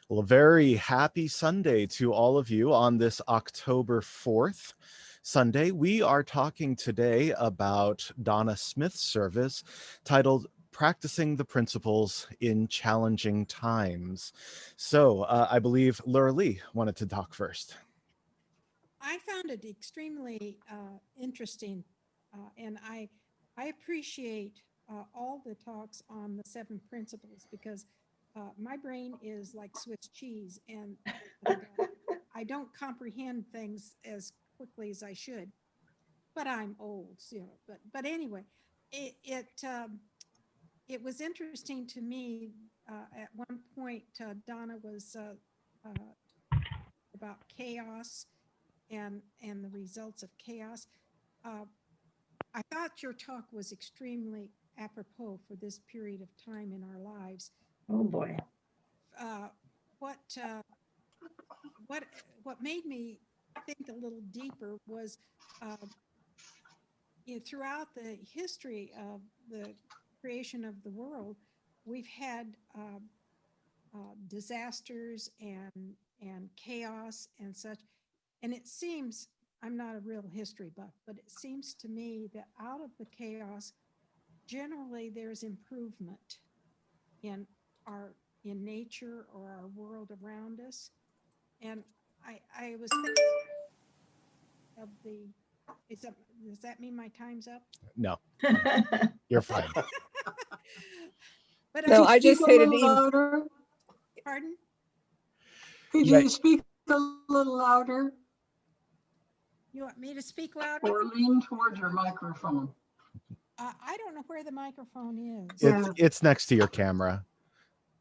Well, a very happy Sunday to all of you on this October 4th Sunday. We are talking today about Donna Smith's service titled Practicing the Principles in Challenging Times. So I believe Laura Lee wanted to talk first. I found it extremely interesting, and I appreciate all the talks on the 7 principles because my brain is like Swiss cheese, and I don't comprehend things as quickly as I should. But I'm old, But anyway, it it um, it was interesting to me. At one point, Donna was about chaos and the results of chaos. Uh, I thought your talk was extremely apropos for this period of time in our lives. Oh boy. Uh, what uh, what what made me think a little deeper was uh, throughout the history of the creation of the world, we've had disasters and chaos and such. And it seems, I'm not a real history buff, but it seems to me that out of the chaos, generally there's improvement in our in nature or our world around us. And I was thinking of the is that does that mean my time's up? No, you're fine. But No, I I just stated pardon? Could Yeah. you speak a little louder You want me to speak louder? or lean towards your microphone? I don't know where the microphone is. It's next to your camera.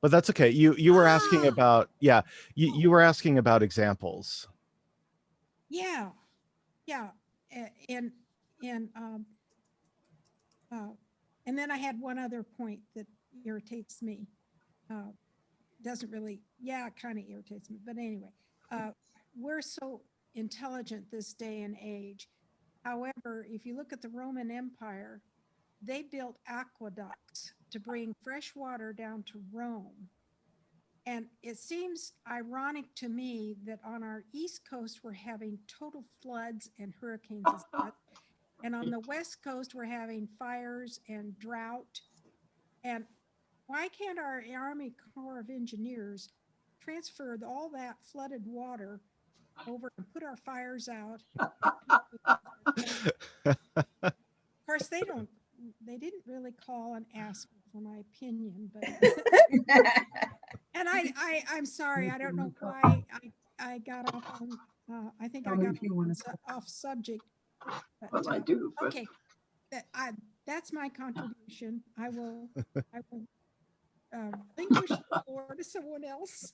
But that's okay. You were asking about, yeah, you were asking about examples. Yeah, yeah, and and um, uh, and then I had one other point that irritates me. Uh, doesn't really, yeah, it kind of irritates me. But anyway, uh, we're so intelligent this day and age. However, if you look at the Roman Empire, they built aqueducts to bring fresh water down to Rome. And it seems ironic to me that on our East Coast, we're having total floods and hurricanes and such. And on the West Coast, we're having fires and drought. And why can't our Army Corps of Engineers transfer all that flooded water over and put our fires out? Of course, they didn't really call and ask for my opinion, but and I'm sorry, I don't know why I got off on I think I got off subject. Well, I do. But Okay, that's my contribution. I will relinquish the floor to someone else.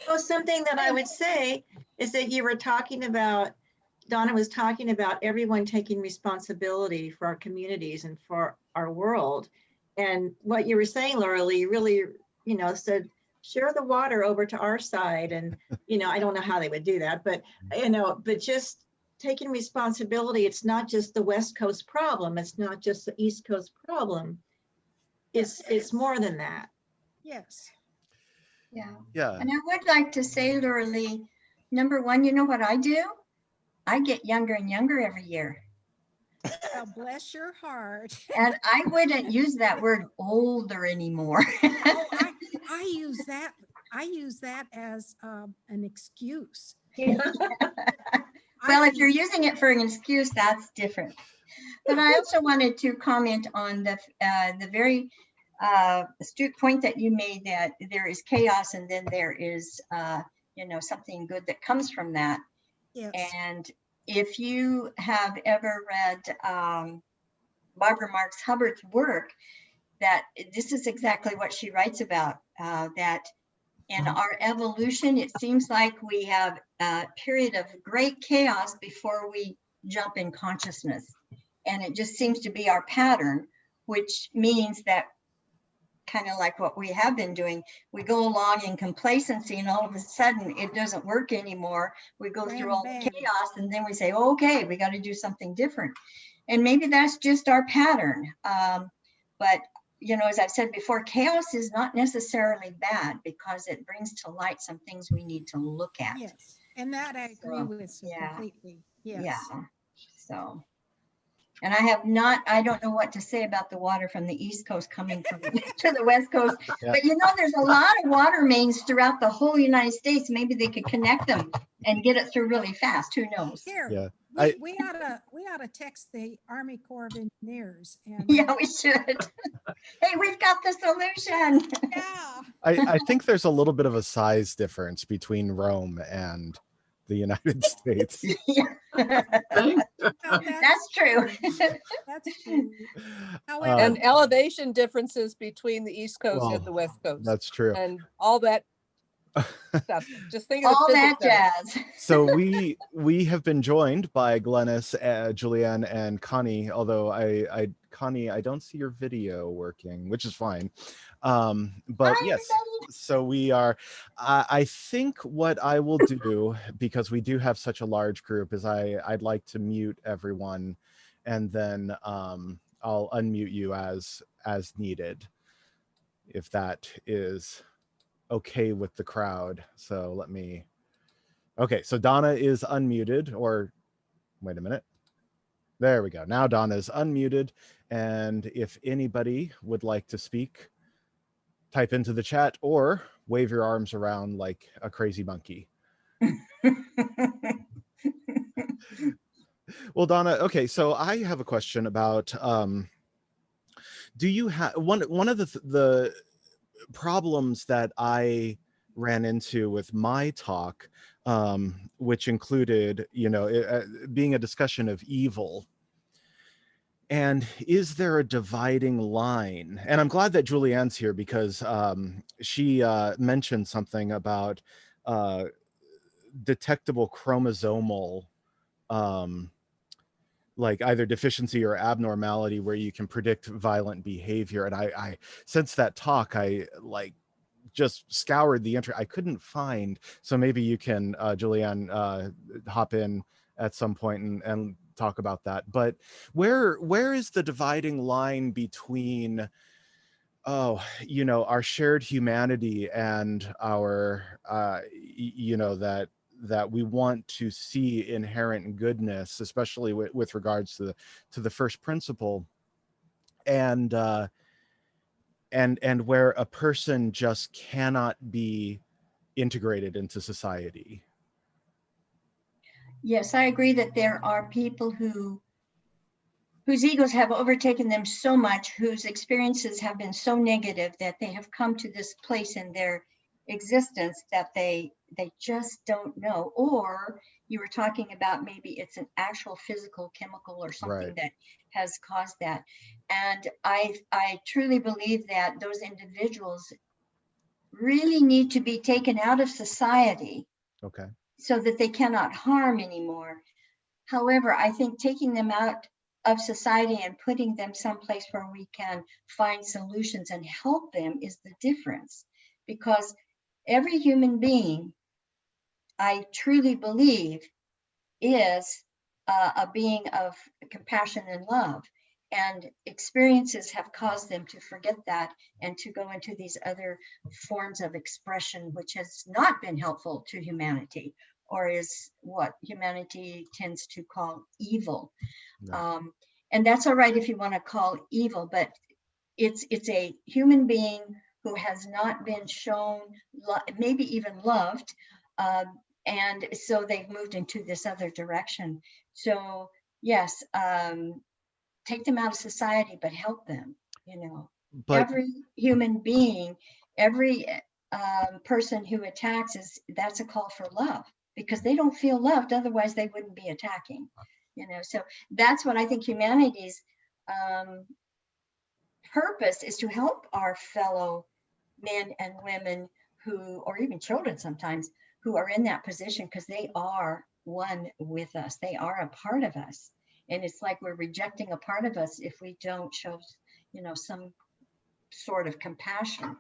Well, something that I would say is that you were talking about, Donna was talking about everyone taking responsibility for our communities and for our world. And what you were saying, Laura Lee, really, said, share the water over to our side. And, I don't know how they would do that, but, but just taking responsibility. It's not just the West Coast problem. It's not just the East Coast problem. It's more than that. Yes. Yeah. And I would like to say, Laura Lee, number one, you know what I do? I get younger and younger every year. Well, bless your heart. And I wouldn't use that word older anymore. Oh, I use that. I use that as an excuse. Well, if you're using it for an excuse, that's different. But I also wanted to comment on the very astute point that you made, that there is chaos and then there is, something good that comes from that. Yes. And if you have ever read Barbara Marx Hubbard's work, that this is exactly what she writes about, that in our evolution, it seems like we have a period of great chaos before we jump in consciousness. And it just seems to be our pattern, which means that, kind of like what we have been doing, we go along in complacency and all of a sudden it doesn't work anymore. We go through all the chaos and then we say, oh, okay, we got to do something different. And maybe that's just our pattern. But you know, as I've said before, chaos is not necessarily bad because it brings to light some things we need to look at. Yes, and that I agree So, with so yeah. completely. Yeah. Yes. So, and I don't know what to say about the water from the East Coast coming from to the West Coast. Yeah. But you know, there's a lot of water mains throughout the whole United States. Maybe they could connect them and get it through really fast. Who knows? Here, Yeah, we, I- we ought to text the Army Corps of Engineers and. Yeah, we should. Hey, we've got the solution. Yeah. I think there's a little bit of a size difference between Rome and the United States. Yeah. Thanks. No, That's true. That's true. Uh, However, And elevation differences between the East Coast Well, and the West Coast that's true. and all that stuff. Just think of All the that physics of it. jazz. So we have been joined by Glennis, Julianne, and Connie. Although Connie, I don't see your video working, which is fine. But Hi, yes, everybody. so we are. I think what I will do, because we do have such a large group, is I'd like to mute everyone, and then I'll unmute you as needed, if that is okay with the crowd. So let me. Okay, so Donna is unmuted, or wait a minute. There we go. Now Donna is unmuted. And if anybody would like to speak, type into the chat or wave your arms around like a crazy monkey. Well, Donna, okay, so I have a question about, do you have, one of the problems that I ran into with my talk, which included, you know, being a discussion of evil. And is there a dividing line? And I'm glad that Julianne's here because she mentioned something about detectable chromosomal, like either deficiency or abnormality where you can predict violent behavior. And I since that talk, I like just scoured the internet. I couldn't find, so maybe you can, Julianne, hop in at some point and talk about that. But where is the dividing line between, oh, you know, our shared humanity and our, you know, that we want to see inherent goodness, especially with regards to the first principle, and where a person just cannot be integrated into society. Yes, I agree that there are people whose egos have overtaken them so much, whose experiences have been so negative that they have come to this place in their existence that they just don't know. Or you were talking about maybe it's an actual physical chemical or something Right. that has caused that. And I truly believe that those individuals really need to be taken out of society Okay. so that they cannot harm anymore. However, I think taking them out of society and putting them someplace where we can find solutions and help them is the difference. Because every human being, I truly believe, is a being of compassion and love. And experiences have caused them to forget that and to go into these other forms of expression, which has not been helpful to humanity, or is what humanity tends to call evil. Right. And that's all right if you want to call evil, but it's a human being who has not been shown, maybe even loved, and so they've moved into this other direction. So yes, take them out of society, but help them. You know, But every human being, every person who attacks that's a call for love, because they don't feel loved, otherwise they wouldn't be attacking. You know, so that's what I think humanity's purpose is, to help our fellow men and women who, or even children sometimes, who are in that position, because they are one with us. They are a part of us. And it's like we're rejecting a part of us if we don't show, you know, some sort of compassion.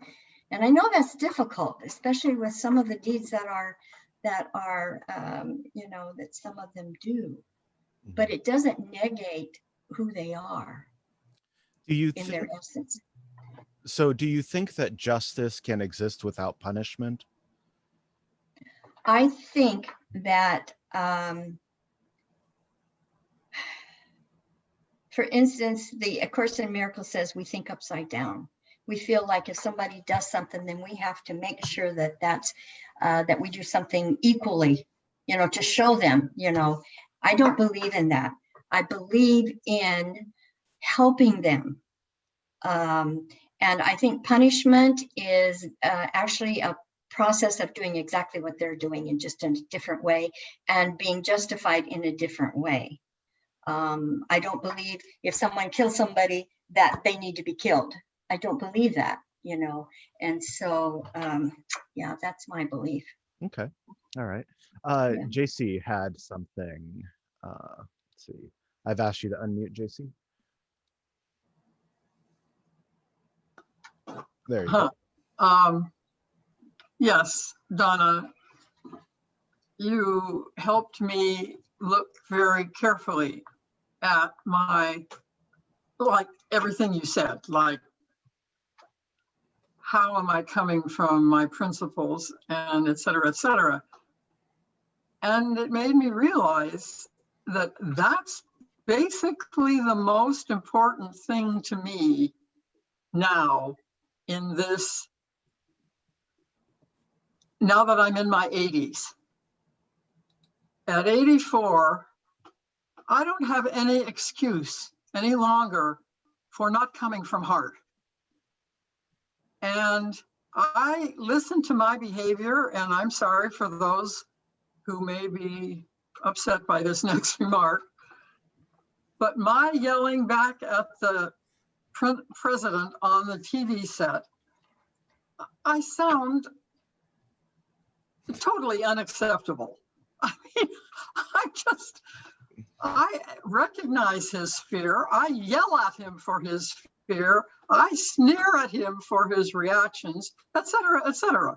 And I know that's difficult, especially with some of the deeds that are, you know, that some of them do. But it doesn't negate who they are do you in think, their essence. So do you think that justice can exist without punishment? I think that, for instance, the A Course in Miracles says we think upside down. We feel like if somebody does something, then we have to make sure that that we do something equally, to show them, I don't believe in that. I believe in helping them. And I think punishment is actually a process of doing exactly what they're doing in just a different way and being justified in a different way. I don't believe if someone kills somebody that they need to be killed. I don't believe that, and so, yeah, that's my belief. Okay. All right. Yeah. JC had something. Let's see. I've asked you to unmute, JC. There you go. Yes, Donna, you helped me look very carefully at like everything you said, like how am I coming from my principles and et cetera, et cetera. And it made me realize that that's basically the most important thing to me now in this, now that I'm in my 80s. At 84, I don't have any excuse any longer for not coming from heart. And I listen to my behavior, and I'm sorry for those who may be upset by this next remark, but my yelling back at the president on the TV set, I sound totally unacceptable. I mean, I recognize his fear. I yell at him for his fear. I sneer at him for his reactions, et cetera, et cetera.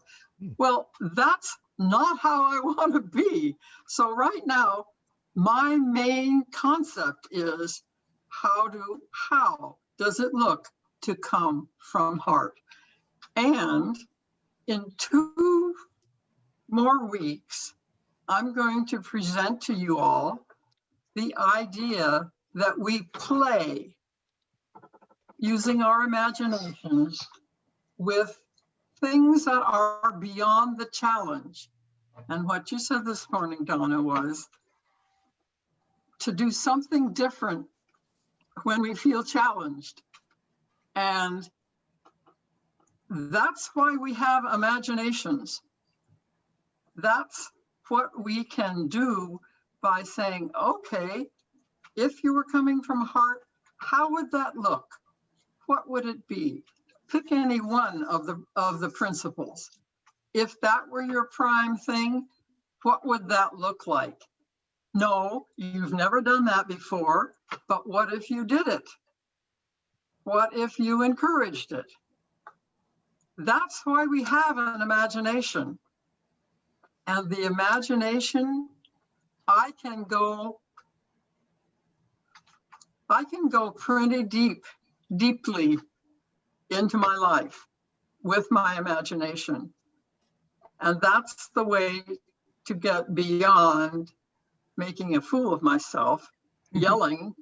Well, that's not how I want to be. So right now, my main concept is how does it look to come from heart? And in 2 more weeks, I'm going to present to you all the idea that we play using our imaginations with things that are beyond the challenge. And what you said this morning, Donna, was to do something different when we feel challenged. And that's why we have imaginations. That's what we can do by saying, okay, if you were coming from heart, how would that look? What would it be? Pick any one of the principles. If that were your prime thing, what would that look like? No, you've never done that before, but what if you did it? What if you encouraged it? That's why we have an imagination. And the imagination, I can go pretty deeply into my life with my imagination. And that's the way to get beyond making a fool of myself, yelling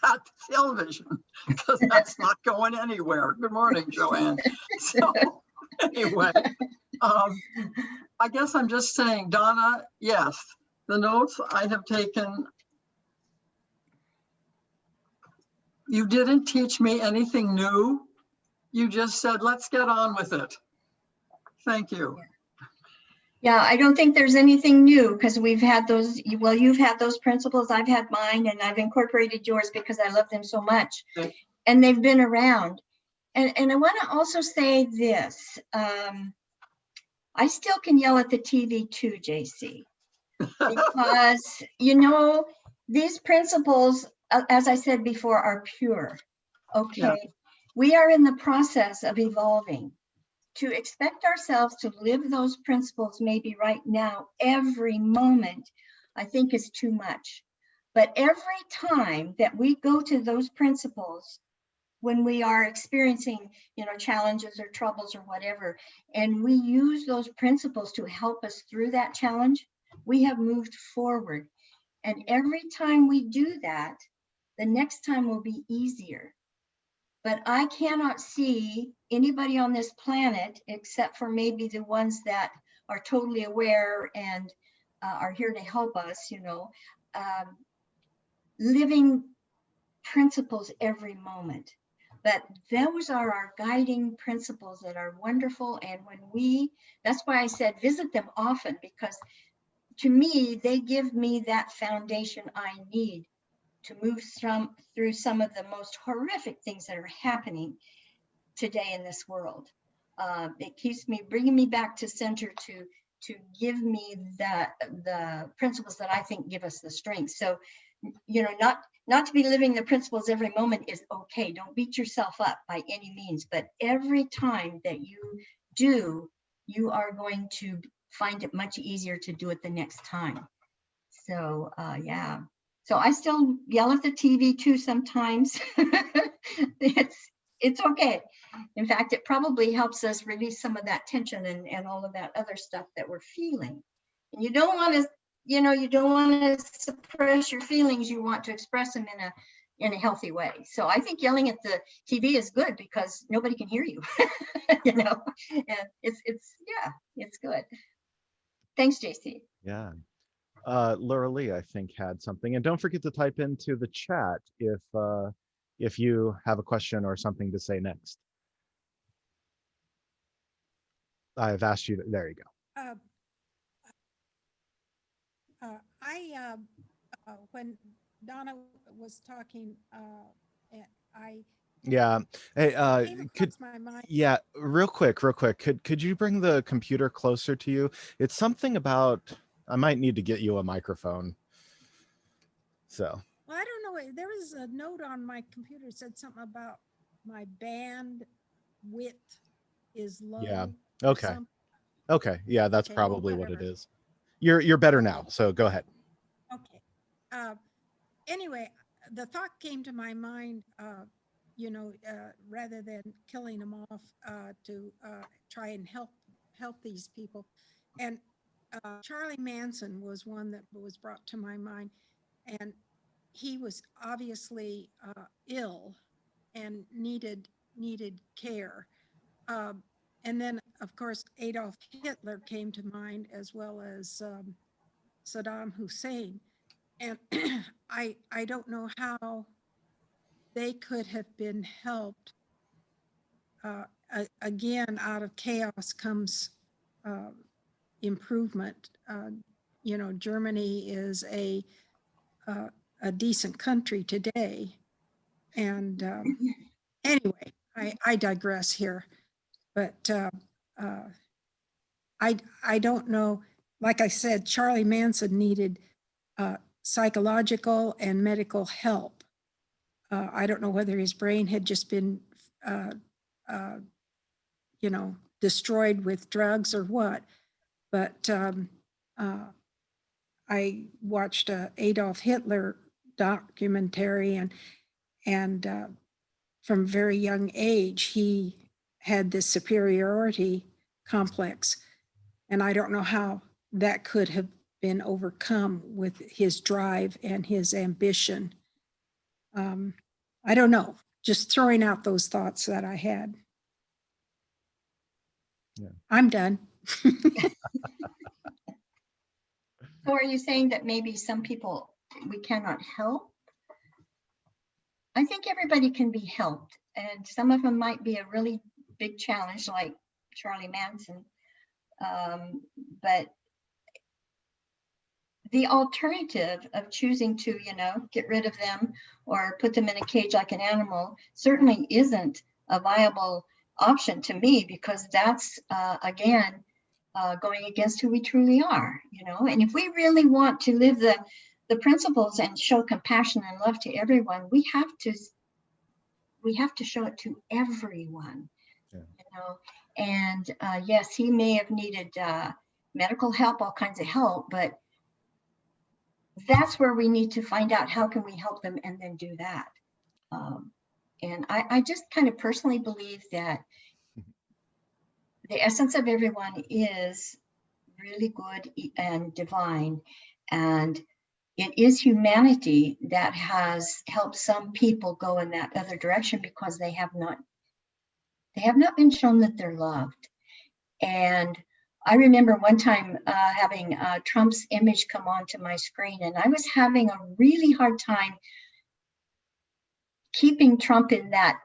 at the television, because that's not going anywhere. Good morning, Joanne. So anyway, I guess I'm just saying, Donna, yes, the notes I have taken, you didn't teach me anything new. You just said, let's get on with it. Thank you. Yeah, I don't think there's anything new because we've had those, well, you've had those principles, I've had mine, and I've incorporated yours because I love them so much. Okay. And they've been around. And I want to also say this. I still can yell at the TV too, JC, because, these principles, as I said before, are pure. Okay. Yeah. We are in the process of evolving. To expect ourselves to live those principles maybe right now, every moment, I think is too much. But every time that we go to those principles, when we are experiencing, you know, challenges or troubles or whatever, and we use those principles to help us through that challenge, we have moved forward. And every time we do that, the next time will be easier. But I cannot see anybody on this planet, except for maybe the ones that are totally aware and are here to help us, you know, living principles every moment. But those are our guiding principles that are wonderful. And that's why I said visit them often, because to me, they give me that foundation I need to move through some of the most horrific things that are happening today in this world. It keeps me, bringing me back to center to give me the principles that I think give us the strength. So, you know, not to be living the principles every moment is okay. Don't beat yourself up by any means, but every time that you do, you are going to find it much easier to do it the next time. So yeah. So I still yell at the TV too sometimes. It's okay. In fact, it probably helps us release some of that tension and all of that other stuff that we're feeling. And you don't want to, you know, you don't want to suppress your feelings. You want to express them in a healthy way. So I think yelling at the TV is good because nobody can hear you, you know, and it's good. Thanks, JC. Yeah. Laura Lee, I think, had something. And don't forget to type into the chat if you have a question or something to say next. I've asked you, there you go. When Donna was talking, Yeah. Hey, came could, across my mind. yeah, real quick, could you bring the computer closer to you? It's something about, I might need to get you a microphone. So. Well, I don't know. There was a note on my computer that said something about my band width is low. Yeah. or Okay. something. Okay. Yeah, that's Okay, well, probably what it whatever. is. You're better now, so go ahead. Okay. Anyway, the thought came to my mind, you know, rather than killing them off, to try and help these people. And Charlie Manson was one that was brought to my mind, and he was obviously ill and needed care. And then, of course, Adolf Hitler came to mind, as well as Saddam Hussein. And I don't know how they could have been helped. Again, out of chaos comes improvement. You know, Germany is a decent country today. And anyway, I digress here. But I don't know. Like I said, Charlie Manson needed psychological and medical help. I don't know whether his brain had just been, you know, destroyed with drugs or what. But I watched a Adolf Hitler documentary, and from a very young age, he had this superiority complex. And I don't know how that could have been overcome with his drive and his ambition. I don't know, just throwing out those thoughts that I had. Yeah. I'm done. So are you saying that maybe some people we cannot help? I think everybody can be helped, and some of them might be a really big challenge, like Charlie Manson. But the alternative of choosing to, you know, get rid of them or put them in a cage like an animal certainly isn't a viable option to me, because that's again going against who we truly are, you know. And if we really want to live the principles and show compassion and love to everyone, we have to show it to everyone. Yeah. You know. And yes, he may have needed medical help, all kinds of help, but that's where we need to find out how can we help them and then do that. And I just kind of personally believe that the essence of everyone is really good and divine. And it is humanity that has helped some people go in that other direction because they have not been shown that they're loved. And I remember one time having Trump's image come onto my screen, and I was having a really hard time keeping Trump in that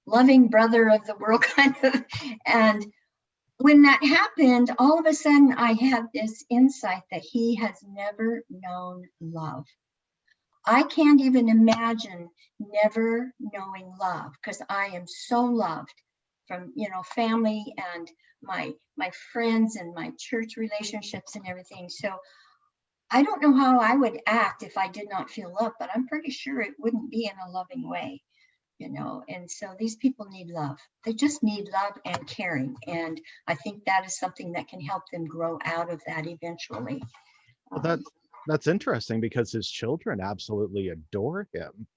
loving brother of the world kind of. And when that happened, all of a sudden I had this insight that he has never known love. I can't even imagine never knowing love, because I am so loved from, family and my friends and my church relationships and everything. So I don't know how I would act if I did not feel love, but I'm pretty sure it wouldn't be in a loving way, and so these people need love. They just need love and caring. And I think that is something that can help them grow out of that eventually. Well, that's interesting because his children absolutely adore him.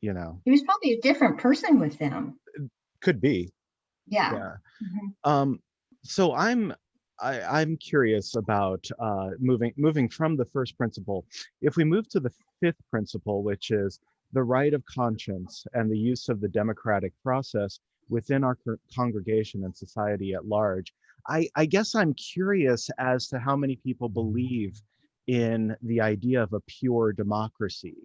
He was probably a different person with them. Could be. Yeah. Yeah. Mhm. So I'm curious about moving from the first principle. If we move to the fifth principle, which is the right of conscience and the use of the democratic process within our congregation and society at large, I guess I'm curious as to how many people believe in the idea of a pure democracy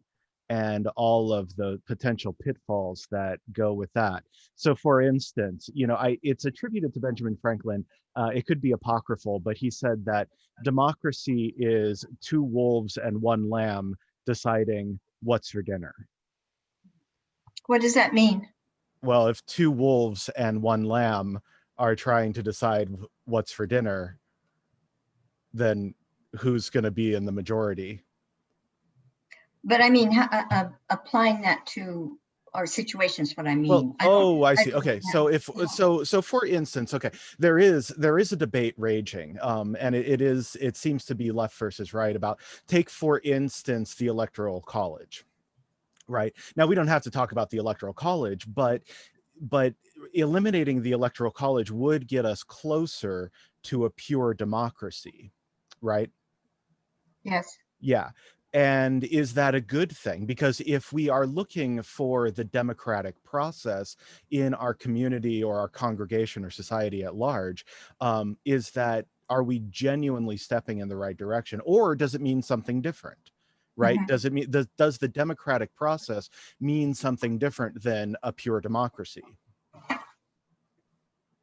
and all of the potential pitfalls that go with that. So for instance, it's attributed to Benjamin Franklin. It could be apocryphal, but he said that democracy is two wolves and one lamb deciding what's for dinner. What does that mean? Well, if two wolves and one lamb are trying to decide what's for dinner, then who's going to be in the majority? But I mean, applying that to our situations, what I mean. Well, I see. Okay, so for instance, okay, there is a debate raging, and it seems to be left versus right about, take for instance the Electoral College. Right now, we don't have to talk about the Electoral College, but eliminating the Electoral College would get us closer to a pure democracy, right? Yes. Yeah. And is that a good thing? Because if we are looking for the democratic process in our community or our congregation or society at large, are we genuinely stepping in the right direction, or does it mean something different? Right? Mhm. Does it mean, does the democratic process mean something different than a pure democracy?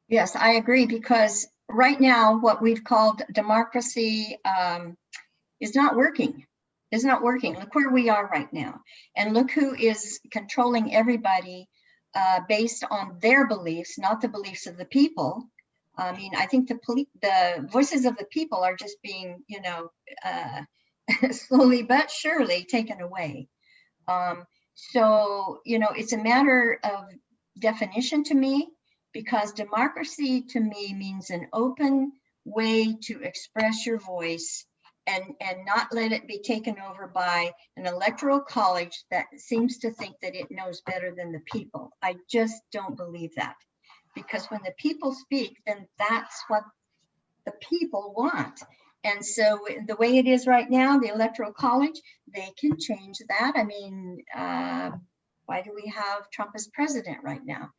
Yes, I agree, because right now what we've called democracy is not working. It's not working. Look where we are right now, and look who is controlling everybody based on their beliefs, not the beliefs of the people. I mean, I think the voices of the people are just being, slowly but surely taken away. So, it's a matter of definition to me, because democracy to me means an open way to express your voice and not let it be taken over by an electoral college that seems to think that it knows better than the people. I just don't believe that, because when the people speak, then that's what the people want. And so the way it is right now, the Electoral College, they can change that. I mean, why do we have Trump as president right now?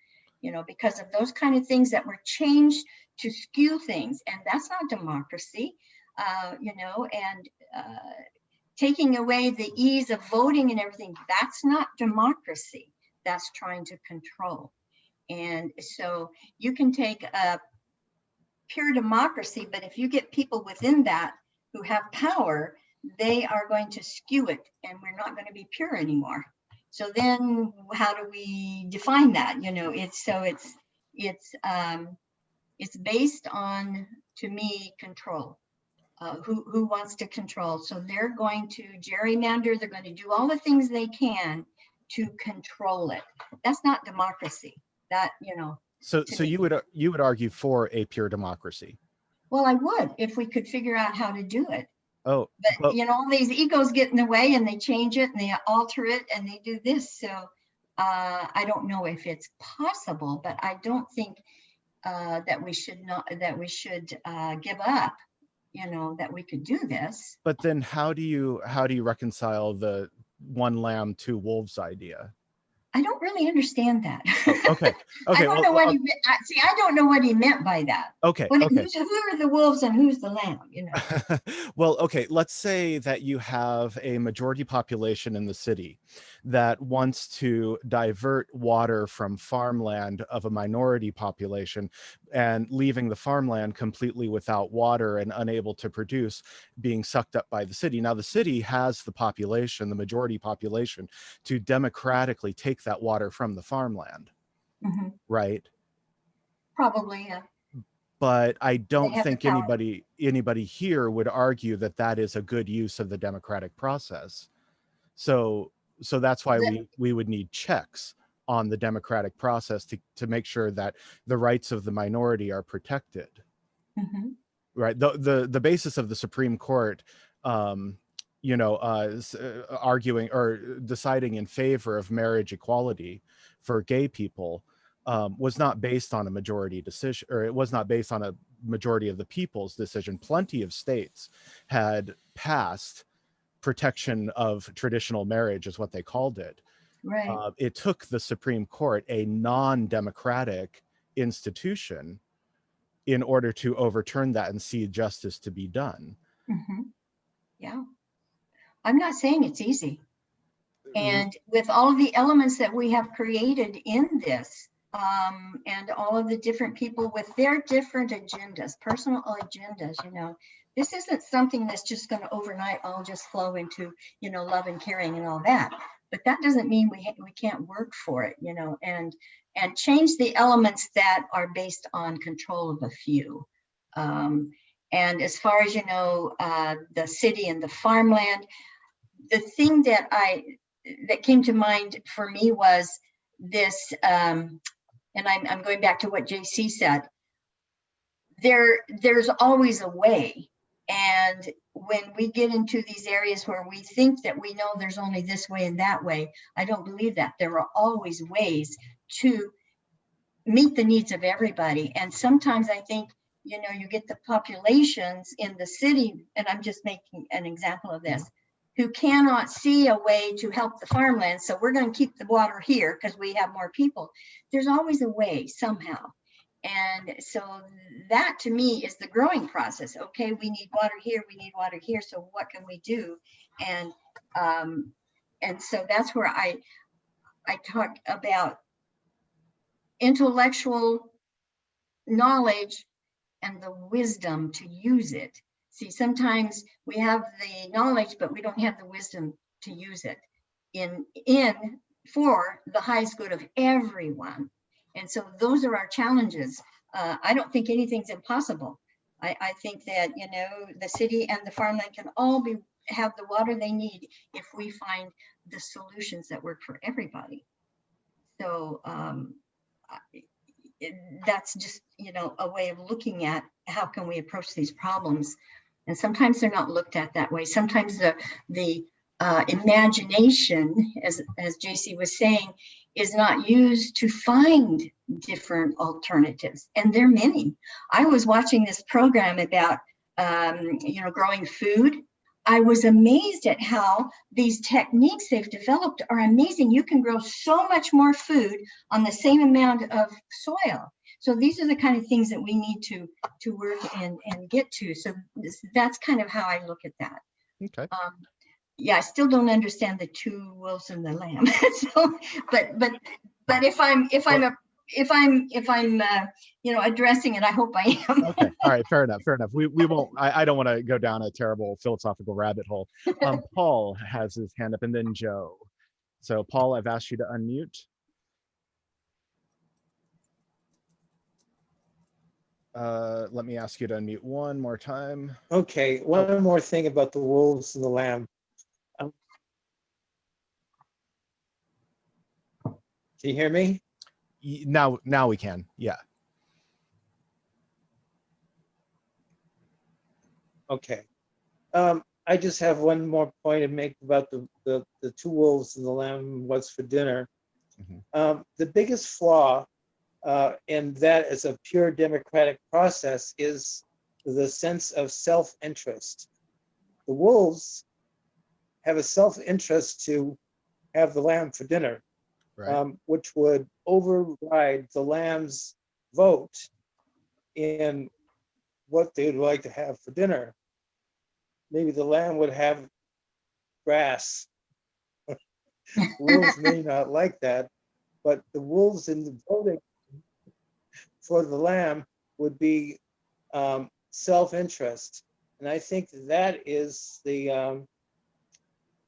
Because of those kind of things that were changed to skew things. And that's not democracy, and taking away the ease of voting and everything. That's not democracy. That's trying to control. And so you can take a pure democracy, but if you get people within that who have power, they are going to skew it, and we're not going to be pure anymore. So then how do we define that? It's based on, to me, control. Who wants to control? So they're going to gerrymander, they're going to do all the things they can to control it. That's not democracy. So you would argue for a pure democracy? Well, I would, if we could figure out how to do it. Oh, but all these egos get in the way, and they change it and they alter it and they do this. So I don't know if it's possible, but I don't think that we should give up, that we could do this. But then how do you reconcile the one lamb, two wolves idea? I don't really understand that. Okay. I Okay. don't know what he meant. See, I don't know what he meant by that. Okay. Who Okay. are the wolves and who's the lamb? Well, okay, let's say that you have a majority population in the city that wants to divert water from farmland of a minority population, and leaving the farmland completely without water and unable to produce, being sucked up by the city. Now, the city has the population, the majority population, to democratically take that water from the farmland, right? Probably, yeah. But I don't have the think power. anybody here would argue that that is a good use of the democratic process. So that's why we would need checks on the democratic process to make sure that the rights of the minority are protected. Right. The basis of the Supreme Court, arguing or deciding in favor of marriage equality for gay people, was not based on a majority decision, or it was not based on a majority of the people's decision. Plenty of states had passed protection of traditional marriage, is what they called it. Right. It took the Supreme Court, a non-democratic institution, in order to overturn that and see justice to be done. Yeah. I'm not saying it's easy. And with all of the elements that we have created in this, and all of the different people with their different agendas, personal agendas, this isn't something that's just going to overnight all just flow into, love and caring and all that. But that doesn't mean we can't work for it, and change the elements that are based on control of a few. And as far as, the city and the farmland, the thing that came to mind for me was this, and I'm going back to what JC said. There's always a way. And when we get into these areas where we think that we know there's only this way and that way, I don't believe that. There are always ways to meet the needs of everybody. And sometimes I think, you get the populations in the city, and I'm just making an example of this, who cannot see a way to help the farmland. So we're going to keep the water here because we have more people. There's always a way somehow. And so that to me is the growing process. Okay, we need water here, we need water here. So what can we do? And so that's where I talk about intellectual knowledge and the wisdom to use it. See, sometimes we have the knowledge, but we don't have the wisdom to use it for the highest good of everyone. And so those are our challenges. I don't think anything's impossible. I think that, the city and the farmland can all have the water they need if we find the solutions that work for everybody. So that's just, a way of looking at how can we approach these problems. And sometimes they're not looked at that way. Sometimes the imagination, as JC was saying, is not used to find different alternatives. And there are many. I was watching this program about, growing food. I was amazed at how these techniques they've developed are amazing. You can grow so much more food on the same amount of soil. So these are the kind of things that we need to work and get to. So that's kind of how I look at that. Okay. Yeah, I still don't understand the two wolves and the lamb. So, but if I'm addressing it, I hope I am. Okay. All right. Fair enough. We won't. I don't want to go down a terrible philosophical rabbit hole. Paul has his hand up, and then Joe. So Paul, I've asked you to unmute. Let me ask you to unmute one more time. Okay, one more thing about the wolves and the lamb. Can you hear me? Now we can. Yeah. Okay. I just have one more point to make about the two wolves and the lamb. What's for dinner? The biggest flaw in that as a pure democratic process is the sense of self-interest. The wolves have a self-interest to have the lamb for dinner, Right. which would override the lamb's vote in what they'd like to have for dinner. Maybe the lamb would have grass. The wolves may not like that, but the wolves in the voting for the lamb would be self-interest. And I think that is the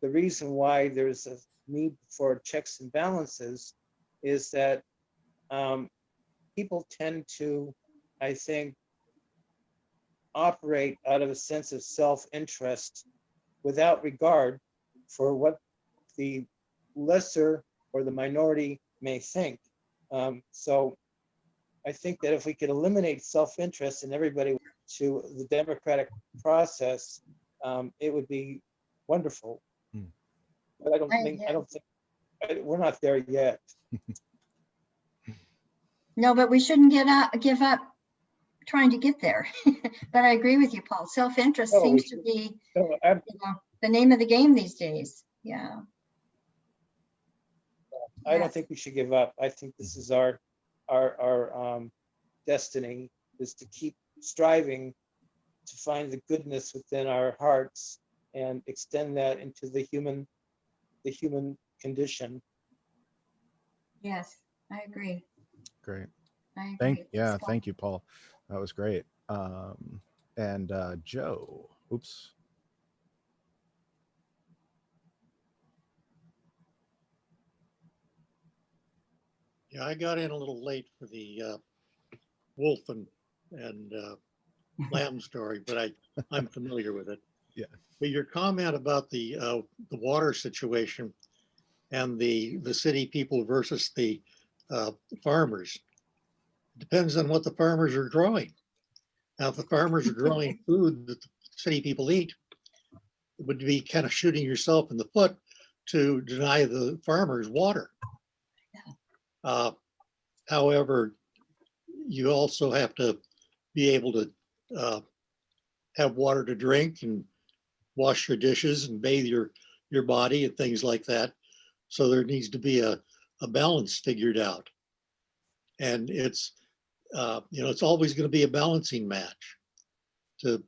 reason why there's a need for checks and balances, is that people tend to, I think, operate out of a sense of self-interest without regard for what the lesser or the minority may think. So I think that if we could eliminate self-interest and everybody to the democratic process, it would be wonderful. Hmm. But I don't think we're not there yet. No, but we shouldn't give up trying to get there. But I agree with you, Paul. Self-interest No, we seems to be, So the name of the game these days. Yeah. I don't think we should give up. I think this is our destiny, is to keep striving to find the goodness within our hearts and extend that into the human condition. Yes, I agree. Great. I agree. Thank you, Paul. That was great. And Joe, oops. Yeah, I got in a little late for the wolf and lamb story, but I'm familiar with it. Yeah. But your comment about the water situation and the city people versus the farmers depends on what the farmers are growing. Now, if the farmers are growing food that the city people eat, it would be kind of shooting yourself in the foot to deny the farmers water. However, you also have to be able to have water to drink and wash your dishes and bathe your body and things like that. So there needs to be a balance figured out. And it's, it's always going to be a balancing match to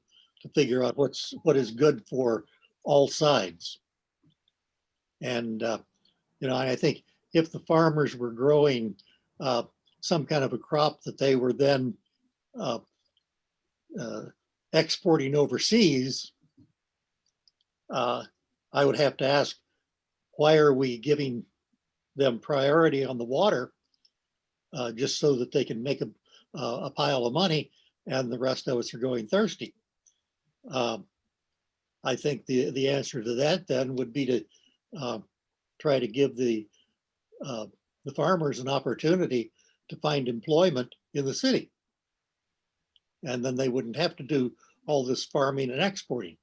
figure out what is good for all sides. And, I think if the farmers were growing some kind of a crop that they were then exporting overseas, I would have to ask, why are we giving them priority on the water just so that they can make a pile of money and the rest of us are going thirsty? I think the answer to that then would be to try to give the farmers an opportunity to find employment in the city. And then they wouldn't have to do all this farming and exporting.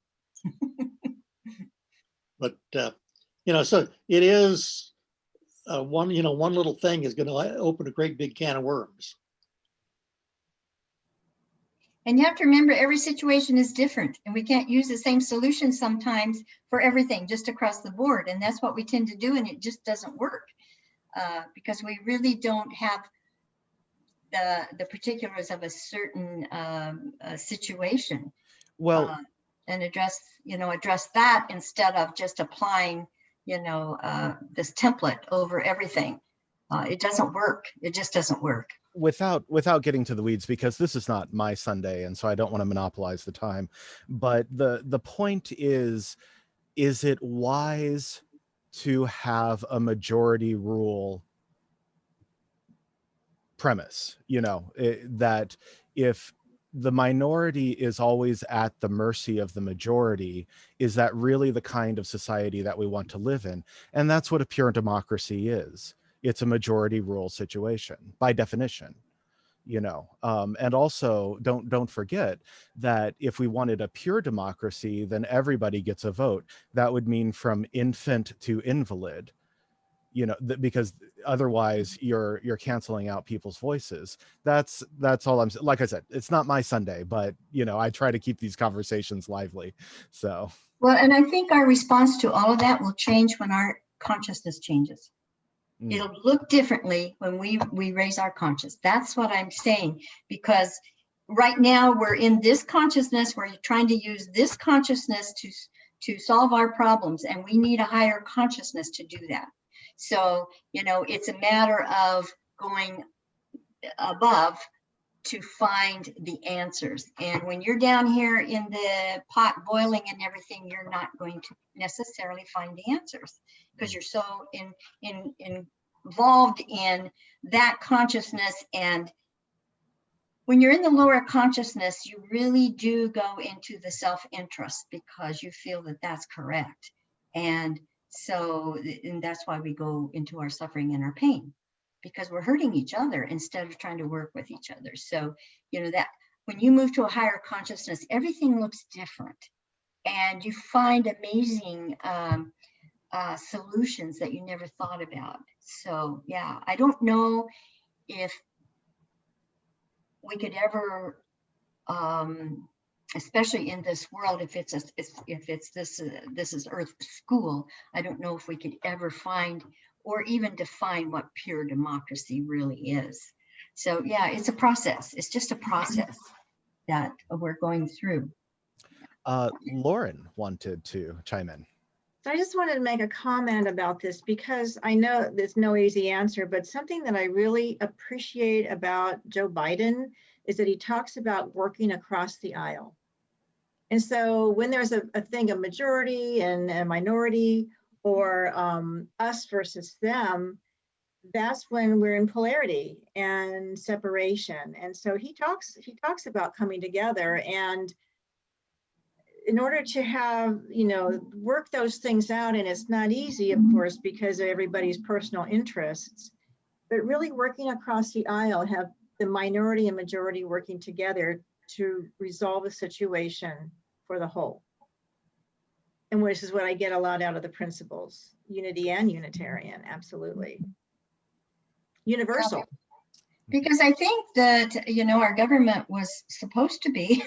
But, so it is one little thing is going to open a great big can of worms. And you have to remember, every situation is different, and we can't use the same solution sometimes for everything just across the board. And that's what we tend to do, and it just doesn't work because we really don't have the particulars of a certain situation. Well, and address that instead of just applying, this template over everything. It doesn't work. It just doesn't work. without getting to the weeds, because this is not my Sunday, and so I don't want to monopolize the time. But the point is it wise to have a majority rule premise? That if the minority is always at the mercy of the majority, is that really the kind of society that we want to live in? And that's what a pure democracy is. It's a majority rule situation by definition, and also don't forget that if we wanted a pure democracy, then everybody gets a vote. That would mean from infant to invalid, you know, because otherwise you're canceling out people's voices. That's all I'm like I said, it's not my Sunday, but you know, I try to keep these conversations lively. So Well, and I think our response to all of that will change when our consciousness changes. It'll look differently when we raise our conscious. That's what I'm saying, because right now we're in this consciousness, we're trying to use this consciousness to solve our problems, and we need a higher consciousness to do that. So, you know, it's a matter of going above to find the answers. And when you're down here in the pot boiling and everything, you're not going to necessarily find the answers because you're so involved in that consciousness. And when you're in the lower consciousness, you really do go into the self-interest because you feel that that's correct. And so, and that's why we go into our suffering and our pain, because we're hurting each other instead of trying to work with each other. So, you know, that when you move to a higher consciousness, everything looks different and you find amazing solutions that you never thought about. So, yeah, I don't know if we could ever, especially in this world, if this is Earth school, I don't know if we could ever find or even define what pure democracy really is. So yeah, it's a process. It's just a process that we're going through. Lauren wanted to chime in. So I just wanted to make a comment about this because I know there's no easy answer, but something that I really appreciate about Joe Biden is that he talks about working across the aisle. And so when there's a thing, a majority and a minority, or us versus them, that's when we're in polarity and separation. And so he talks about coming together, and in order to have, you know, work those things out, and it's not easy, of course, because of everybody's personal interests, but really working across the aisle, have the minority and majority working together to resolve a situation for the whole. And which is what I get a lot out of the principles, unity and Unitarian, absolutely. Universal. Because I think that, you know, our government was supposed to be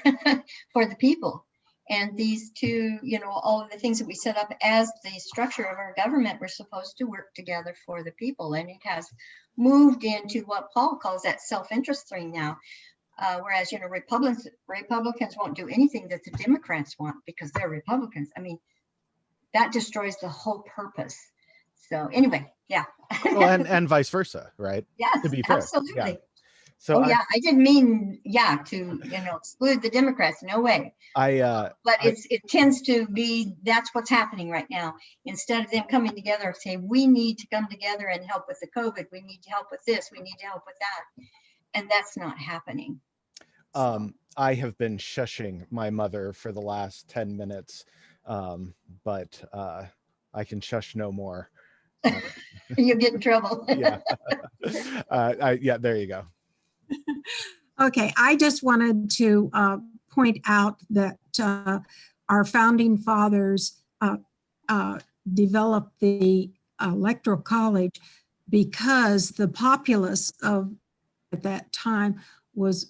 for the people. And these two, you know, all of the things that we set up as the structure of our government were supposed to work together for the people. And it has moved into what Paul calls that self-interest thing now. Whereas, you know, Republicans won't do anything that the Democrats want because they're Republicans. I mean, that destroys the whole purpose. So anyway, yeah. Well, and vice versa, right? Yes, to be fair. absolutely. Yeah. So I didn't mean, to, you know, exclude the Democrats, no way. But it tends to be, that's what's happening right now. Instead of them coming together and saying, we need to come together and help with the COVID, we need to help with this, we need to help with that. And that's not happening. I have been shushing my mother for the last 10 minutes, but I can shush no more. You get in trouble. Yeah. Yeah, there you go. Okay, I just wanted to point out that our founding fathers developed the Electoral College because the populace of at that time was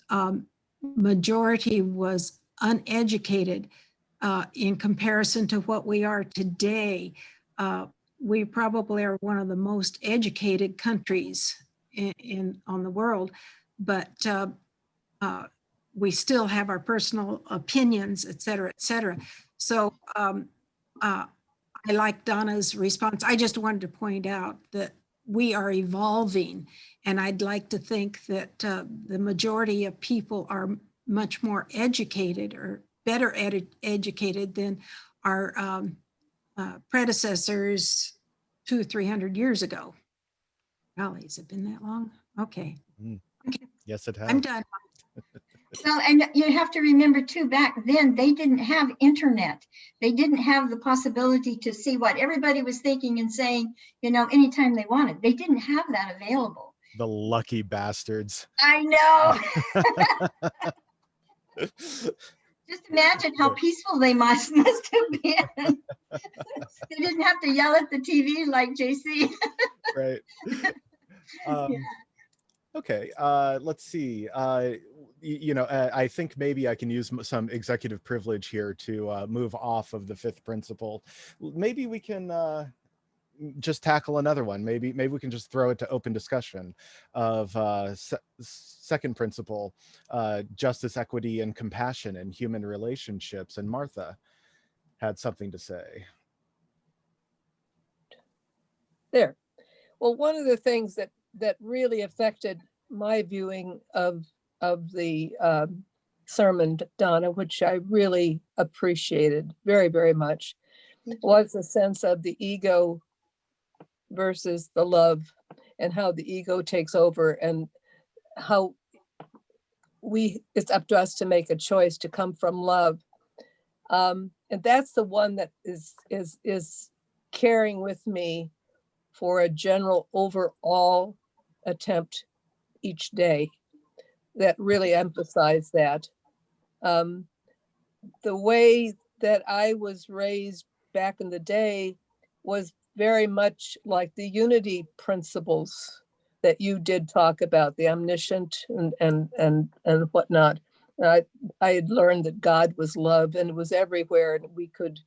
majority was uneducated in comparison to what we are today. We probably are one of the most educated countries on the world, but we still have our personal opinions, et cetera, et cetera. So I like Donna's response. I just wanted to point out that we are evolving, and I'd like to think that the majority of people are much more educated or better educated than our predecessors 200 or 300 years ago. Golly, has it been that long? Okay. Okay. Yes, it has. I'm done. Well, and you have to remember too, back then they didn't have internet. They didn't have the possibility to see what everybody was thinking and saying, you know, anytime they wanted. They didn't have that available. The lucky bastards. I know. Just imagine how peaceful they must have been. They didn't have to yell at the TV like JC. Right. Okay, let's see. I think maybe I can use some executive privilege here to move off of the fifth principle. Maybe we can just tackle another one. Maybe we can just throw it to open discussion of second principle, justice, equity, and compassion in human relationships. And Martha had something to say. There. Well, one of the things that really affected my viewing of the sermon, Donna, which I really appreciated very, very much, was a sense of the ego versus the love, and how the ego takes over, and how it's up to us to make a choice to come from love. And that's the one that is carrying with me for a general overall attempt each day that really emphasize that. The way that I was raised back in the day was very much like the unity principles that you did talk about, the omniscient and whatnot. I had learned that God was love and it was everywhere, and we could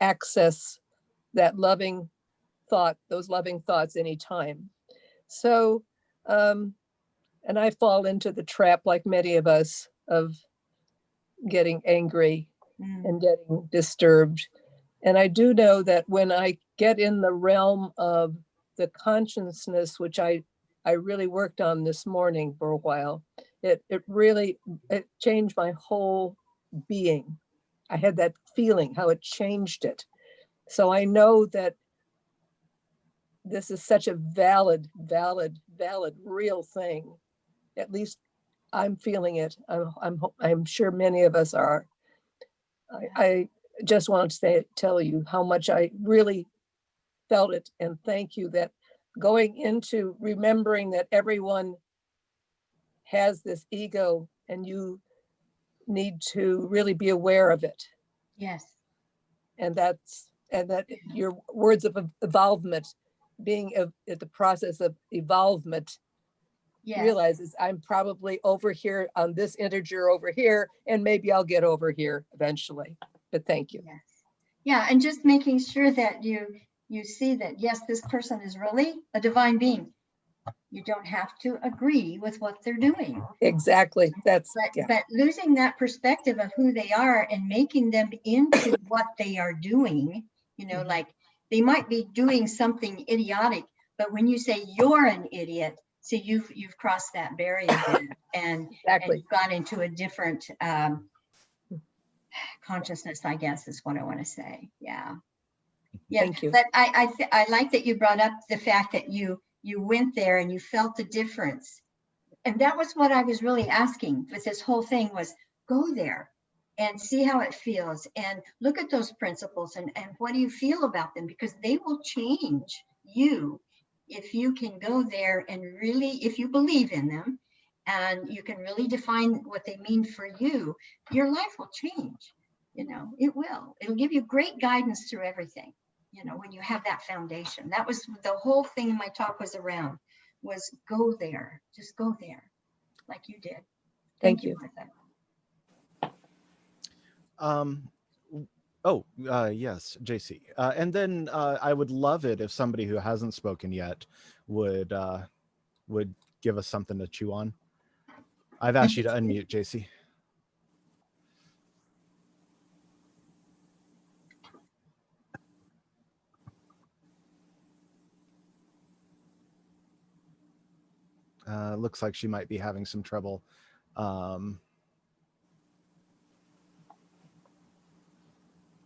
access that loving thought, those loving thoughts anytime. So, and I fall into the trap, like many of us, of getting angry and getting disturbed. And I do know that when I get in the realm of the consciousness, which I really worked on this morning for a while, it changed my whole being. I had that feeling, how it changed it. So I know that this is such a valid, real thing. At least I'm feeling it. I'm sure many of us are. I just want to tell you how much I really felt it, and thank you that going into remembering that everyone has this ego and you need to really be aware of it. Yes. And that your words of evolvement, being at the process of evolvement, Yes. realizes I'm probably over here on this integer over here, and maybe I'll get over here eventually. But thank you. Yes. Yeah, and just making sure that you see that, yes, this person is really a divine being. You don't have to agree with what they're doing. Exactly. But losing that perspective of who they are and making them into what they are doing, like they might be doing something idiotic, but when you say you're an idiot, so you've crossed that barrier then, and you've gone into a different consciousness, I guess is what I want to say. Yeah. Thank you. But I like that you brought up the fact that you went there and you felt the difference. And that was what I was really asking with this whole thing, was go there and see how it feels and look at those principles and what do you feel about them, because they will change you if you can go there and really, if you believe in them and you can really define what they mean for you, your life will change. It will. It'll give you great guidance through everything, when you have that foundation. That was the whole thing in my talk was around, was go there. Just go there like you did. Thank you. Martha. Yes, JC. And then I would love it if somebody who hasn't spoken yet would give us something to chew on. I've asked you to unmute, JC. Looks like she might be having some trouble.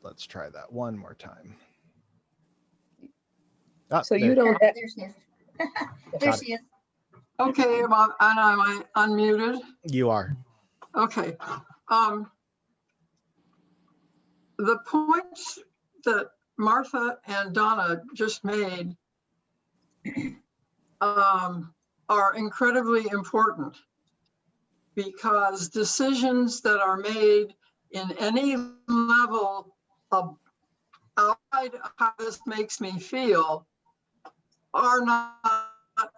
Let's try that one more time. So you don't have... There she is. There she is. Okay, am I unmuted? You are. Okay. The points that Martha and Donna just made are incredibly important, because decisions that are made in any level of outside of how this makes me feel are not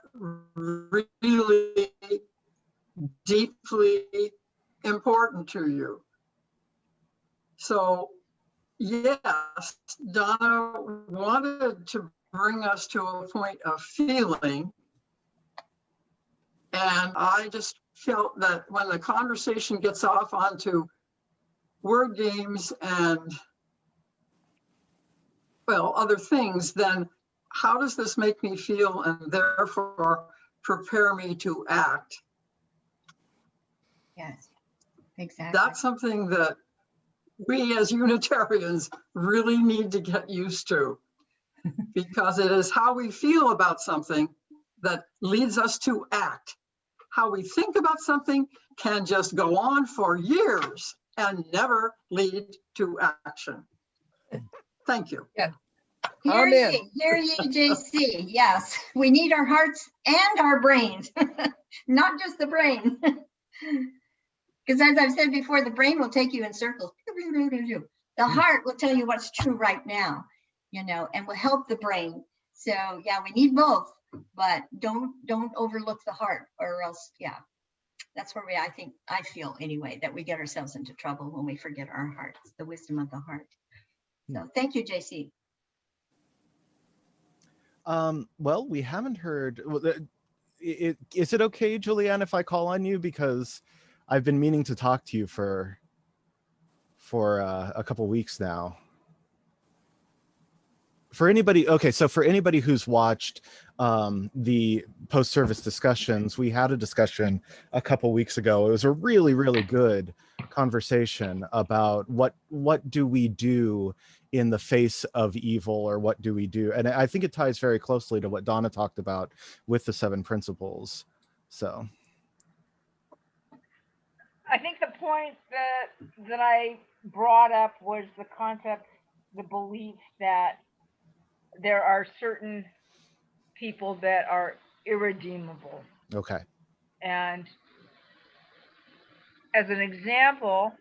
really deeply important to you. So yes, Donna wanted to bring us to a point of feeling. And I just felt that when the conversation gets off onto word games and, well, other things, then how does this make me feel and therefore prepare me to act? Yes, exactly. That's something that we as Unitarians really need to get used to, because it is how we feel about something that leads us to act. How we think about something can just go on for years and never lead to action. Thank you. Hear Amen. ye, JC. Yes, we need our hearts and our brains, not just the brain. Because as I've said before, the brain will take you in circles. The heart will tell you what's true right now, you know, and will help the brain. So yeah, we need both, but don't overlook the heart, or else, yeah, that's where I feel anyway, that we get ourselves into trouble when we forget our hearts, the wisdom of the heart. So thank you, JC. Well, we haven't heard. Is it okay, Julianne, if I call on you, because I've been meaning to talk to you for a couple weeks now. For anybody, okay, so for anybody who's watched the post-service discussions, we had a discussion a couple weeks ago. It was a really, really good conversation about what do we do in the face of evil, or what do we do? And I think it ties very closely to what Donna talked about with the 7 principles. So I think the point that I brought up was the concept, the belief that there are certain people that are irredeemable. okay. And as an example,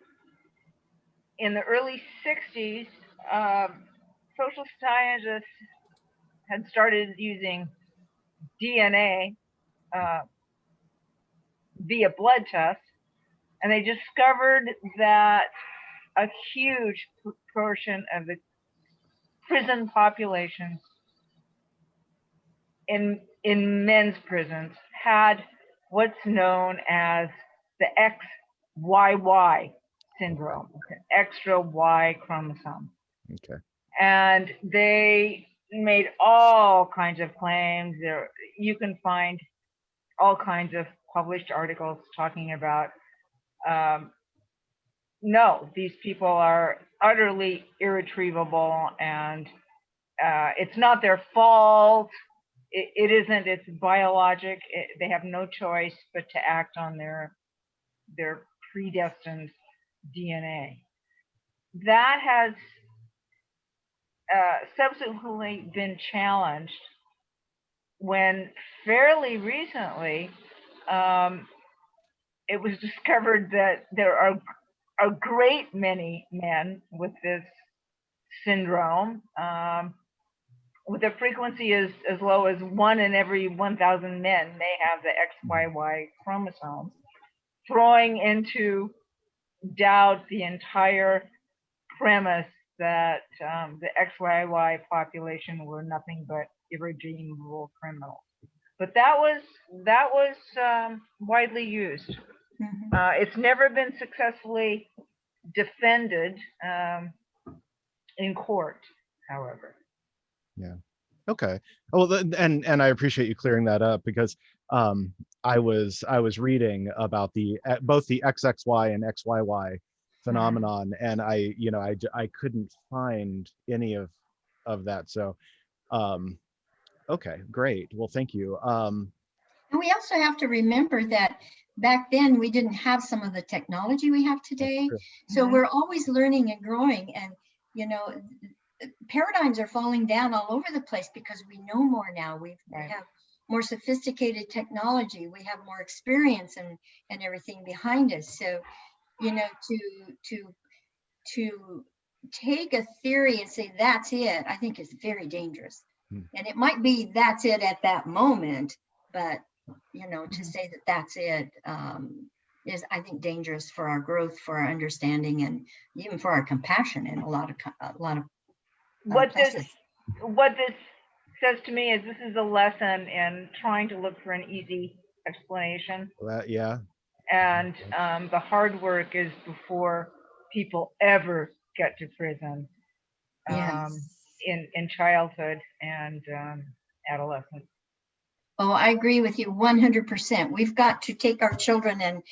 in the early 60s, social scientists had started using DNA via blood tests, and they discovered that a huge proportion of the prison populations in men's prisons had what's known as the XYY syndrome, extra Y chromosome. Okay. And they made all kinds of claims. There, you can find all kinds of published articles talking about, no, these people are utterly irretrievable, and it's not their fault. It isn't. It's biologic. They have no choice but to act on their predestined DNA. That has subsequently been challenged when fairly recently it was discovered that there are a great many men with this syndrome, with a frequency as low as 1 in every 1,000 men may have the XYY chromosomes, throwing into doubt the entire premise that the XYY population were nothing but irredeemable criminals. But that was widely used. It's never been successfully defended in court, however. Yeah. Okay. Well, and I appreciate you clearing that up, because I was reading about both the XXY and XYY phenomenon, and I couldn't find any of that. So okay, great. Well, thank you. And we also have to remember that back then we didn't have some of the technology we have today. So we're always learning and growing, and paradigms are falling down all over the place because we know more now. We have more sophisticated technology. We have more experience and everything behind us. So, to take a theory and say that's it, I think is very dangerous. And it might be that's it at that moment, but to say that that's it is, I think, dangerous for our growth, for our understanding, and even for our compassion in a lot of What this places. says to me is this is a lesson in trying to look for an easy explanation. Yeah. And the hard work is before people ever get to prison, in childhood and adolescence. Oh, I agree with you 100%. We've got to take our children and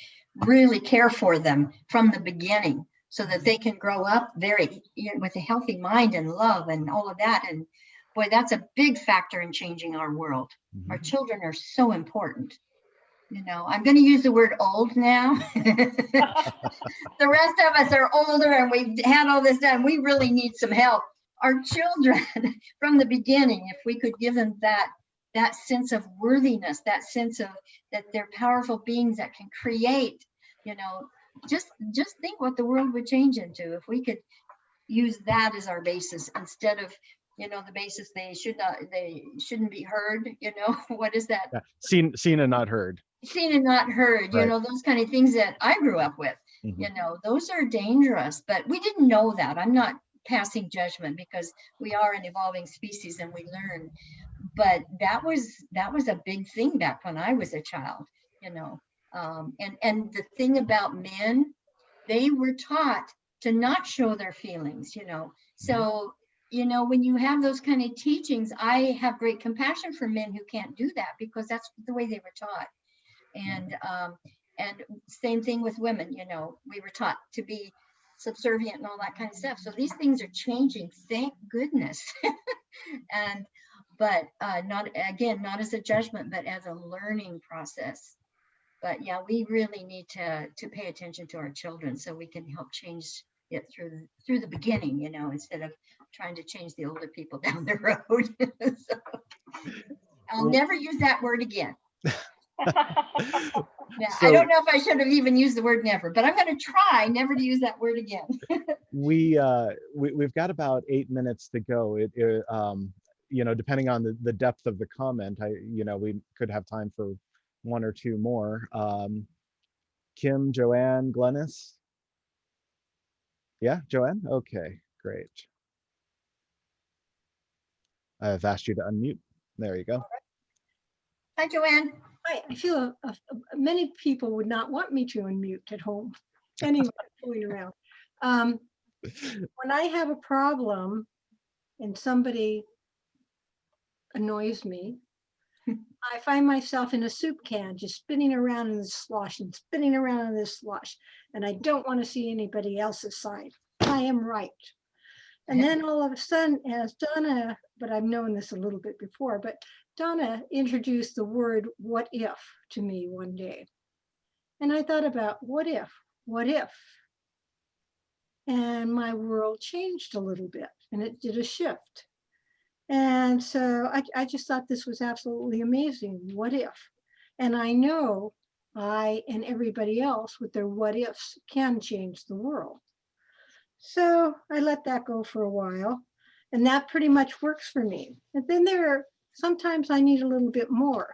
really care for them from the beginning so that they can grow up with a healthy mind and love and all of that. And boy, that's a big factor in changing our world. Our children are so important. I'm going to use the word old now. The rest of us are older and we've had all this done. We really need some help. Our children from the beginning, if we could give them that sense of worthiness, that sense of that they're powerful beings that can create, just think what the world would change into if we could use that as our basis instead of the basis they shouldn't be heard. What is that? Yeah. Seen and not heard. Seen and not heard, Right. Those kind of things that I grew up with. Those are dangerous, but we didn't know that. I'm not passing judgment because we are an evolving species and we learn. But that was a big thing back when I was a child, and the thing about men, they were taught to not show their feelings, So, when you have those kind of teachings, I have great compassion for men who can't do that because that's the way they were taught. And same thing with women, we were taught to be subservient and all that kind of stuff. So these things are changing, thank goodness. But not as a judgment, but as a learning process. But yeah, we really need to pay attention to our children so we can help change it through the beginning, instead of trying to change the older people down the road. So, I'll never use that word again. Yeah, I don't know if I should have even used the word never, but I'm going to try never to use that word again. We've got about 8 minutes to go. Depending on the depth of the comment, we could have time for one or two more. Kim, Joanne, Glennis. Yeah, Joanne? Okay, great. I've asked you to unmute. There you go. Hi, Joanne. Hi, I feel many people would not want me to unmute at home. Anyway, fooling around. When I have a problem and somebody annoys me, I find myself in a soup can just spinning around in this slosh and spinning around in this slosh, and I don't want to see anybody else's side. I am right. And then all of a sudden, as Donna, but I've known this a little bit before, but Donna introduced the word "what if" to me one day. And I thought about what if? And my world changed a little bit and it did a shift. And so I just thought this was absolutely amazing. What if? And I know I and everybody else with their what ifs can change the world. So I let that go for a while, and that pretty much works for me. And then sometimes I need a little bit more.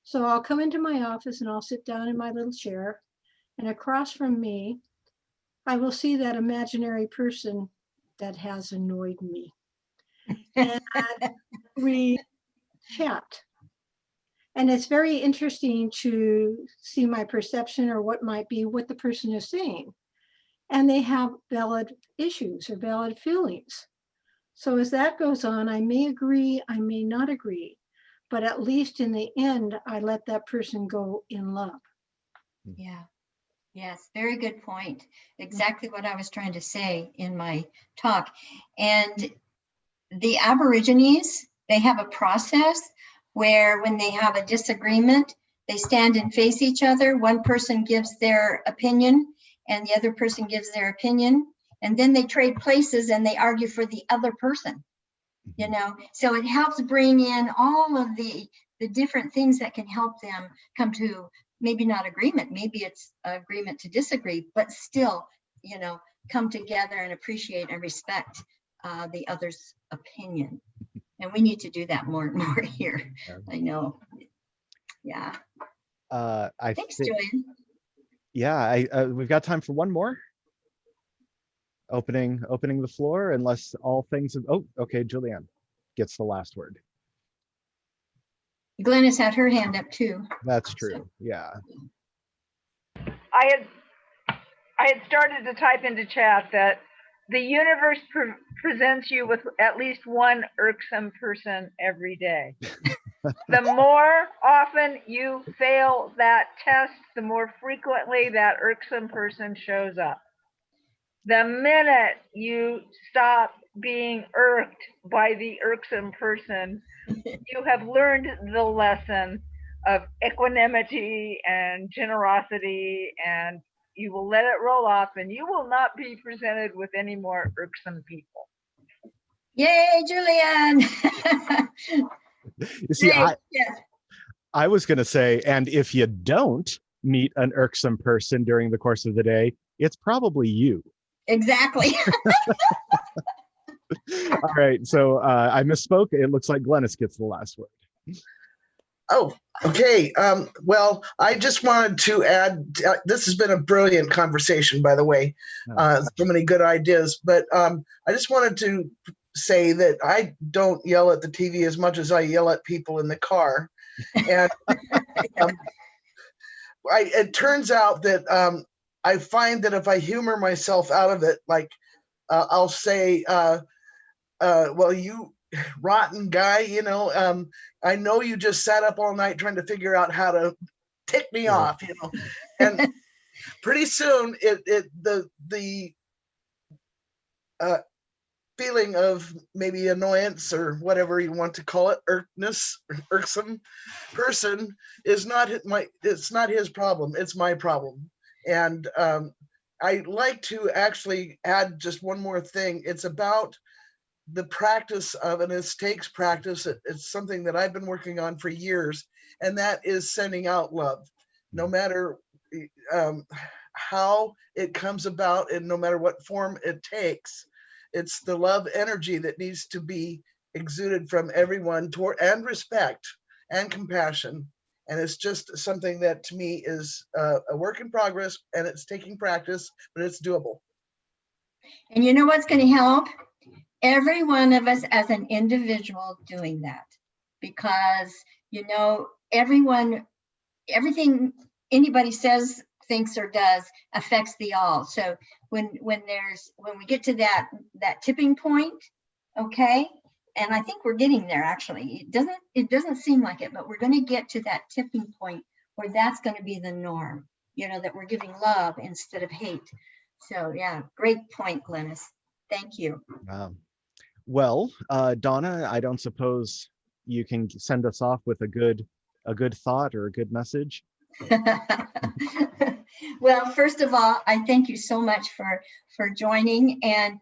So I'll come into my office and I'll sit down in my little chair, and across from me, I will see that imaginary person that has annoyed me. And we chat. And it's very interesting to see my perception or what the person is saying. And they have valid issues or valid feelings. So as that goes on, I may agree, I may not agree, but at least in the end, I let that person go in love. Yeah. Yes, very good point. Exactly what I was trying to say in my talk. And the Aborigines, they have a process where when they have a disagreement, they stand and face each other. One person gives their opinion and the other person gives their opinion. And then they trade places and they argue for the other person, So it helps bring in all of the different things that can help them come to maybe not agreement, maybe it's agreement to disagree, but still, come together and appreciate and respect the other's opinion. And we need to do that more and more here. Yeah. I know. Yeah. I Thanks, think, Joanne. yeah, we've got time for one more. Opening the floor, unless all things have, oh, okay, Julianne gets the last word. Glennis had her hand up too. That's true. Yeah. I had started to type into chat that the universe presents you with at least one irksome person every day. The more often you fail that test, the more frequently that irksome person shows up. The minute you stop being irked by the irksome person, you have learned the lesson of equanimity and generosity, and you will let it roll off, and you will not be presented with any more irksome people. Yay, Julianne. You see, Great, yes. I was going to say, and if you don't meet an irksome person during the course of the day, it's probably you. Exactly. All right, so I misspoke. It looks like Glennis gets the last word. Oh, okay. Well, I just wanted to add, this has been a brilliant conversation, by the way. So many good ideas, but I just wanted to say that I don't yell at the TV as much as I yell at people in the car. And it turns out that I find that if I humor myself out of it, like I'll say, well, you rotten guy, you know, I know you just sat up all night trying to figure out how to tick me off, you know, and pretty soon the feeling of maybe annoyance or whatever you want to call it, irksome person is not it's not his problem, it's my problem. And I like to actually add just one more thing. It's about the practice of, and it takes practice. It's something that I've been working on for years, and that is sending out love, no matter how it comes about and no matter what form it takes. It's the love energy that needs to be exuded from everyone toward, and respect and compassion. And it's just something that to me is a work in progress, and it's taking practice, but it's doable. And you know what's going to help? Every one of us as an individual doing that, because, you know, everything anybody says, thinks, or does affects the all. So when we get to that tipping point, okay, and I think we're getting there actually. It doesn't seem like it, but we're going to get to that tipping point where that's going to be the norm, you know, that we're giving love instead of hate. So yeah, great point, Glennis. Thank you. Well, Donna, I don't suppose you can send us off with a good thought or a good message. Well, first of all, I thank you so much for joining and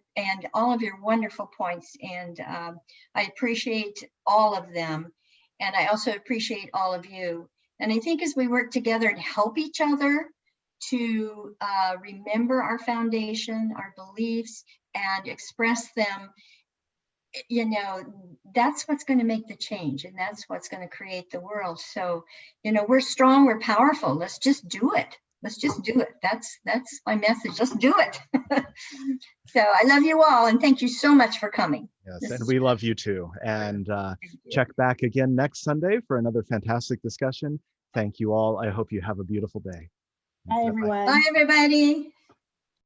all of your wonderful points, and I appreciate all of them, and I also appreciate all of you. And I think as we work together and help each other to remember our foundation, our beliefs, and express them, you know, that's what's going to make the change, and that's what's going to create the world. So, you know, we're strong, we're powerful. Let's just do it. Let's just do it. That's my message. Let's do it. So I love you all, and thank you so much for coming. Yes, and we love you too. And check back again next Sunday for another fantastic discussion. Thank you all. I hope you have a beautiful day. Bye, everyone. Bye, everybody.